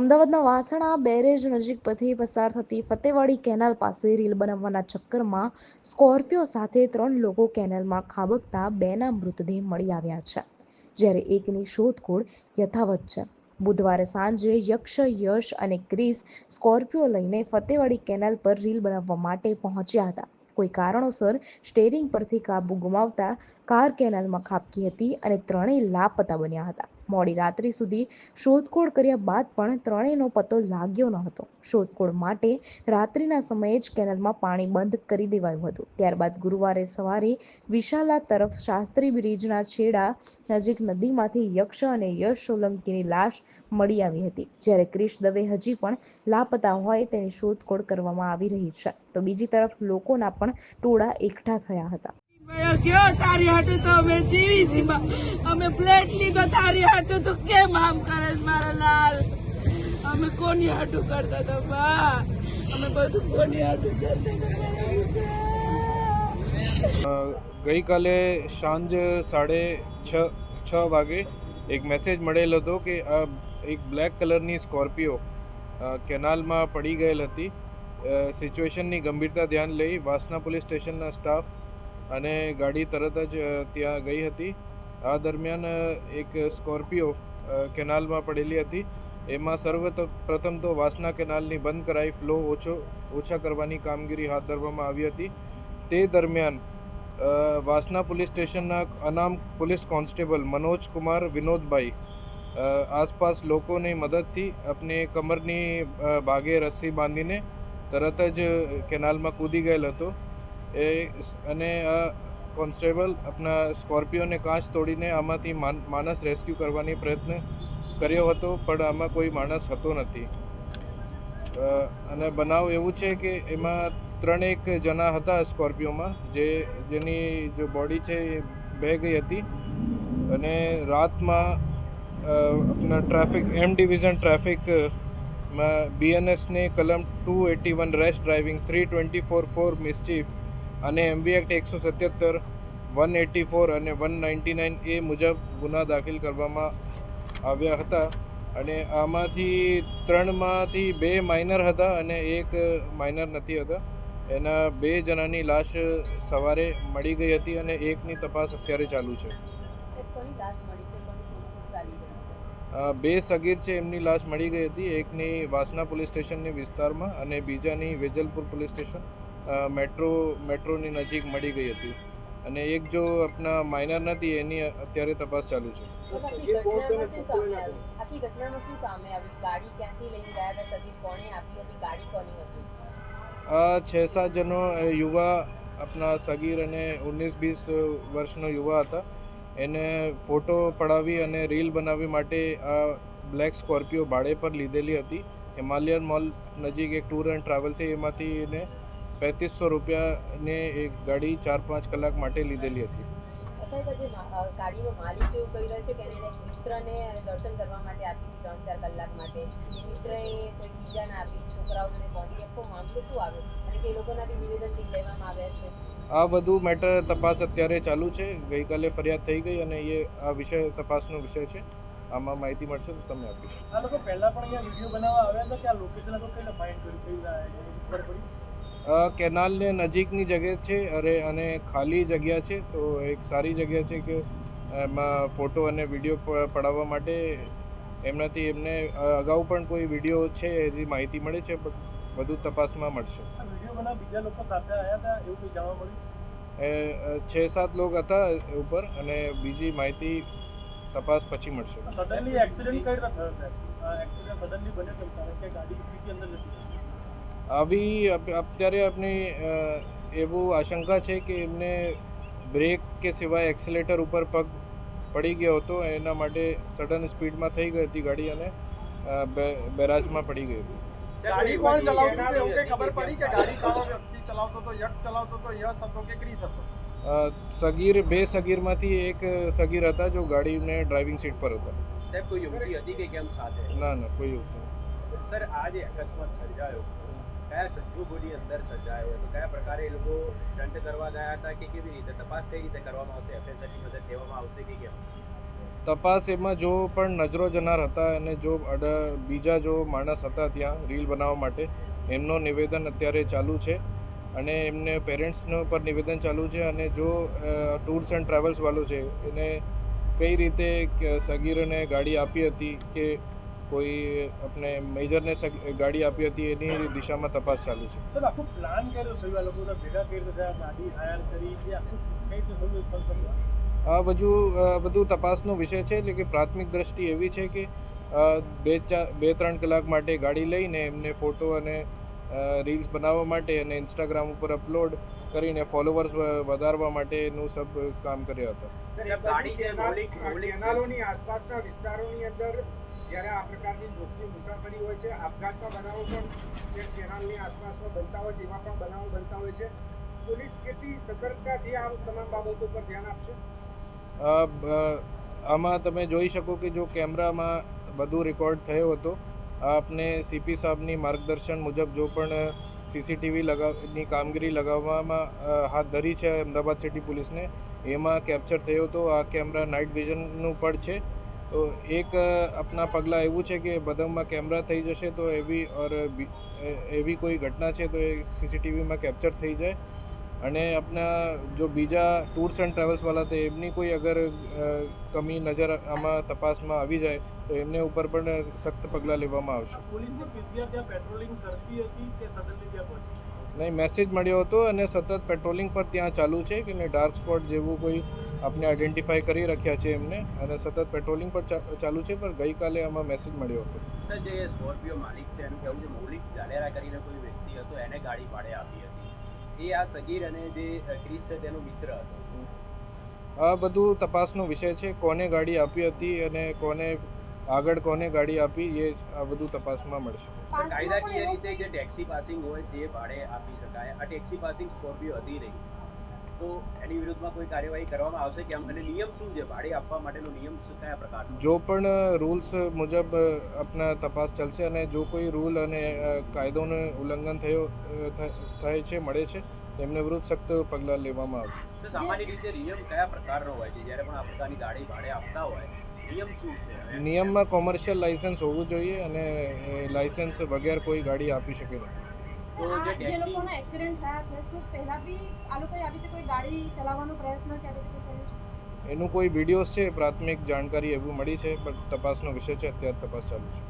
અમદાવાદના વાસણા બેરેજ નજીક પરથી પસાર થતી ફતેવાડી કેનાલ પાસે રીલ બનાવવાના ચક્કરમાં સ્કોર્પિયો સાથે 3 લોકો કેનાલમાં ખાબકતા 2ના મૃતદેહ મળી આવ્યા છે, જ્યારે એકની શોધખોળ યથાવત છે. બુધવારે સાંજે યશ અને ક્રિસ સ્કોર્પિયો લઈને ફતેવાડી કેનાલ પર રીલ બનાવવા માટે પહોંચ્યા હતા. કોઈ કારણોસર સ્ટેરિંગ પરથી કાબુ ગુમાવતા કાર કેનાલમાં ખાબકી હતી અને ત્રણેય લાપતા બન્યા હતા. મોડી રાત્રિ સુધી શોધખોળ કર્યા બાદ પણ ત્રણેયનો પત્તો લાગ્યો ન હતો. શોધખોળ માટે રાત્રિના સમયે જ કેનાલમાં પાણી બંધ કરી દેવાયું હતું. ત્યારબાદ ગુરુવારે સવારે વિશાલા તરફ શાસ્ત્રી બ્રિજના છેડા નજીક નદીમાંથી યક્ષ અને યશ સોલંકીની લાશ મળી આવી હતી, જ્યારે ક્રિશ દવે હજી પણ લાપતા હોય તેની શોધખોળ કરવામાં આવી રહી છે. તો બીજી તરફ લોકોના પણ ટોળા એકઠા થયા હતા. ક્યો તારી હાટુ તો અમે જીવી સીમા અમે પ્લેટ લીધો તારી હાટુ તો કેમ આમ કરે મારો લાલ અમે કોની હાટુ કરતા તો બા અમે બધું કોની હાટુ કરતા. ગઈકાલે સાંજ 6:30 વાગે એક મેસેજ મળેલો હતો કે એક બ્લેક કલરની સ્કોર્પિયો કેનાલમાં પડી ગયેલ હતી. સિચ્યુએશનની ગંભીરતા ધ્યાન લઈ વાસણા પોલીસ સ્ટેશનના સ્ટાફ અને ગાડી તરત જ ત્યાં ગઈ હતી. આ દરમિયાન એક સ્કોર્પિયો કેનાલમાં પડેલી હતી. એમાં સર્વપ્રથમ તો વાસણા કેનાલની બંધ કરાઈ ફ્લો ઓછા કરવાની કામગીરી હાથ ધરવામાં આવી હતી. તે દરમિયાન વાસણા પોલીસ સ્ટેશનના અનામ પોલીસ કોન્સ્ટેબલ મનોજ કુમાર વિનોદભાઈ આસપાસ લોકોની મદદથી अपने કમરની ભાગે રસ્સી બાંધીને તરત જ કેનાલમાં કૂદી ગયેલ હતો. અને આ કોન્સ્ટેબલ આપણા સ્કોર્પિયોને કાચ તોડીને આમાંથી માણસ રેસ્ક્યુ કરવાની પ્રયત્ન કર્યો હતો, પણ આમાં કોઈ માણસ હતો નથી. અને બનાવ એવું છે કે એમાં 3 જણા હતા સ્કોર્પિયોમાં, જેની જો બોડી છે એ બહી ગઈ હતી. અને રાતમાં આપણા ટ્રાફિક ડિવિઝન ટ્રાફિકમાં BNSને કલમ 281 રેશ ડ્રાઇવિંગ 324(4) મિસચીફ અને MV એક્ટ 177, 184 અને 199A મુજબ ગુના દાખલ કરવામાં આવ્યા હતા. અને આમાંથી 3માંથી 2 માઇનર હતા અને 1 માઇનર નથી હતા. એના 2 જણાની લાશ સવારે મળી ગઈ હતી અને 1ની તપાસ અત્યારે ચાલુ છે. 2 સગીર છે એમની લાશ મળી ગઈ હતી. એકની વાસણા પોલીસ સ્ટેશનની વિસ્તારમાં અને બીજાની વેજલપુર પોલીસ સ્ટેશન મેટ્રોની નજીક મળી ગઈ હતી. અને એક જો આપણા માઇનર નથી એની અત્યારે તપાસ ચાલુ છે. 6-7 જણો યુવા આપણા સગીર અને 19-20 વર્ષનો યુવા હતા. એને ફોટો પડાવી અને રીલ બનાવવા માટે આ બ્લેક સ્કોર્પિયો ભાડે પર લીધેલી હતી. હિમાલયન મોલ નજીક એક ટૂર એન્ડ ટ્રાવેલથી એમાંથી એને 3500 રૂપિયાને એક ગાડી 4-5 કલાક માટે લીધેલી હતી. આ બધું મેટર તપાસ અત્યારે ચાલુ છે. ગઈકાલે ફરિયાદ થઈ ગઈ અને એ આ વિષય તપાસનો વિષય છે. આમાં માહિતી મળશે તો તમને આપીશ. આ લોકો પહેલા પણ અહીંયા વિડીયો બનાવવા આવ્યા હતા કે આ લોકેશન હતો કઈ ફાઇન્ડ કર્યું? કેનાલને નજીકની જગ્યા છે અને ખાલી જગ્યા છે, તો એક સારી જગ્યા છે કે એમાં ફોટો અને વિડીયો પડાવવા માટે એમનાથી એમને અગાઉ પણ કોઈ વિડીયો છે એની માહિતી મળે છે, પણ વધુ તપાસમાં મળશે. બીજા લોકો સાથે આવ્યા હતા એવું કંઈ જાણવા મળ્યું? 6-7 લોકો હતા ઉપર અને બીજી માહિતી તપાસ પછી મળશે. સડનલી એક્સિડન્ટ કઈ રીતે થયો? એક્સિડન્ટ સડનલી બન્યો કેમ? કારણ કે ગાડી સીટી અંદર નથી. અત્યારે આપણી એવું આશંકા છે કે એમને બ્રેક કે સિવાય એક્સિલેટર ઉપર પગ પડી ગયો હતો. એના માટે સડન સ્પીડમાં થઈ ગઈ હતી ગાડી અને બેરાજમાં પડી ગઈ હતી. ગાડી કોણ ચલાવતું હતું એવું કંઈ ખબર પડી કે ગાડી કયો વ્યક્તિ ચલાવતો હતો? યશ ચલાવતો હતો, યશ હતો કે ક્રિસ હતો? સગીર 2 સગીરમાંથી 1 સગીર હતા જો ગાડીને ડ્રાઇવિંગ સીટ પર હતા. સાહેબ કોઈ યુવતી હતી કે કેમ સાથે? ના કોઈ યુવતી. સર આ જે અકસ્માત સર્જાયો કયા સંજોગોની અંદર સર્જાયો હતો? કયા પ્રકારે એ લોકો સ્ટન્ટ કરવા ગયા હતા કે કેવી રીતે તપાસ કઈ રીતે કરવામાં આવશે? FSRની મદદ લેવામાં આવશે કે કેમ? તપાસ એમાં જો પણ નજરો જનાર હતા અને જો બીજા જો માણસ હતા ત્યાં રીલ બનાવવા માટે એમનો નિવેદન અત્યારે ચાલુ છે અને એમને પેરેન્ટ્સનો પર નિવેદન ચાલુ છે. અને જો ટૂર્સ એન્ડ ટ્રાવેલ્સ વાળું છે એને કઈ રીતે સગીરને ગાડી આપી હતી કે કોઈ આપણે મેજરને ગાડી આપી હતી એની દિશામાં તપાસ ચાલુ છે. સર આખું પ્લાન કર્યો થયું આ લોકો ભેગા કરી દીધા ગાડી હાયર કરી કે આખું કઈ રીતે થયું? આ બધું તપાસનો વિષય છે. એટલે કે પ્રાથમિક દ્રષ્ટિ એવી છે કે 2-3 કલાક માટે ગાડી લઈને એમને ફોટો અને રીલ્સ બનાવવા માટે અને ઇન્સ્ટાગ્રામ ઉપર અપલોડ કરીને ફોલોવર્સ વધારવા માટેનું સબ કામ કર્યા હતા. કેનાલોની આસપાસના વિસ્તારોની અંદર જ્યારે આ પ્રકારની જોખમી મુસાફરી હોય છે, આપઘાતના બનાવો પણ કેનાલની આસપાસમાં બનતા હોય છે, એવા પણ બનાવો બનતા હોય છે. પોલીસ કેટલી સતર્કતાથી આ તમામ બાબતો પર ધ્યાન આપશે? આમાં તમે જોઈ શકો કે જો કેમેરામાં બધું રેકોર્ડ થયો હતો. આપને સીપી સાહેબની માર્ગદર્શન મુજબ જો પણ સીસીટીવી ની કામગીરી લગાવવામાં હાથ ધરી છે અમદાવાદ સિટી પોલીસને, એમાં કેપ્ચર થયો હતો. આ કેમેરા નાઇટ વિઝનનું પણ છે. તો એક આપણા પગલાં એવું છે કે બધામાં કેમેરા થઈ જશે તો એવી કોઈ ઘટના છે તો એ સીસીટીવીમાં કેપ્ચર થઈ જાય. અને આપણા જો બીજા ટૂર્સ એન્ડ ટ્રાવેલ્સવાળા તો એમની કોઈ અગર કમી નજર આમાં તપાસમાં આવી જાય તો એમને ઉપર પણ સખ્ત પગલાં લેવામાં આવશે. પોલીસની પીસીઆર ત્યાં પેટ્રોલિંગ કરતી હતી કે સડનલી ત્યાં પહોંચી? નહીં, મેસેજ મળ્યો હતો અને સતત પેટ્રોલિંગ પર ત્યાં ચાલુ છે કે ડાર્ક સ્પોટ જેવું કોઈ આપણે આઈડેન્ટિફાઈ કરી રાખ્યા છે એમને અને સતત પેટ્રોલિંગ પર ચાલુ છે. પણ ગઈકાલે આમાં મેસેજ મળ્યો હતો. સર, જે સ્કોર્પિયો માલિક છે એનું કહેવું છે મૌલિક જાડેરા કરીને કોઈ વ્યક્તિ હતો એને ગાડી ભાડે આપી હતી. એ આ સગીર અને જે ક્રિસ છે તેનો મિત્ર હતો. આ બધું તપાસનો વિષય છે. કોને ગાડી આપી હતી અને આગળ કોને ગાડી આપી એ આ બધું તપાસમાં મળશે. કાયદાકીય રીતે જે ટેક્સી પાસિંગ હોય તે ભાડે આપી શકાય. આ ટેક્સી પાસિંગ સ્કોર્પિયો હતી નહીં તો એની વિરુદ્ધમાં કોઈ કાર્યવાહી કરવામાં આવશે કે અને નિયમ શું છે ભાડે આપવા માટેનો નિયમ કયા પ્રકારનો? જો પણ રૂલ્સ મુજબ આપણા તપાસ ચાલશે અને જો કોઈ રૂલ અને કાયદોનું ઉલ્લંઘન થાય છે મળે છે એમને વિરુદ્ધ સખ્ત પગલાં લેવામાં આવશે. તો સામાન્ય રીતે નિયમ કયા પ્રકારનો હોય છે જ્યારે પણ આ પ્રકારની ગાડી ભાડે આપતા હોય? નિયમ શું છે? નિયમમાં કોમર્શિયલ લાઇસન્સ હોવું જોઈએ અને લાઇસન્સ વગર કોઈ ગાડી આપી શકે નહીં. તો જે લોકોના એક્સિડન્ટ થયા છે શું પહેલા બી આ લોકોએ આવી રીતે કોઈ ગાડી ચલાવવાનો પ્રયત્ન ક્યારે કર્યો છે? એનું કોઈ વિડીયોઝ છે, પ્રાથમિક જાણકારી એવું મળી છે, પણ તપાસનો વિષય છે. અત્યારે તપાસ ચાલુ છે.